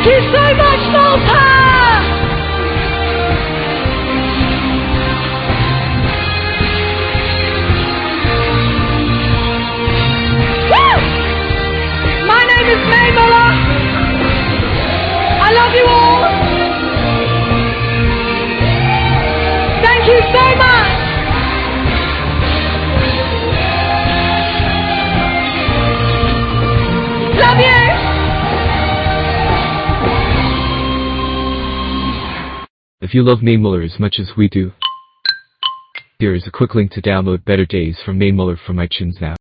you so much, Malta! Woo! My name is May Muller. I love you all. Thank you so much. Love you. If you love May Muller as much as we do, here is a quick link to download Better Days from May Muller from iTunes now.